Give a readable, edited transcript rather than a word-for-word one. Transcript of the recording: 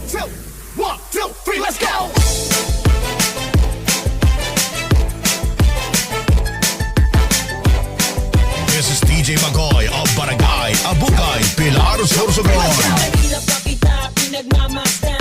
two, 1, 2, 3, let's go! This is DJ Magoy of Barangay Abukay, Pilar, Sorsogon. Kanina pa kita pinagmamasdan.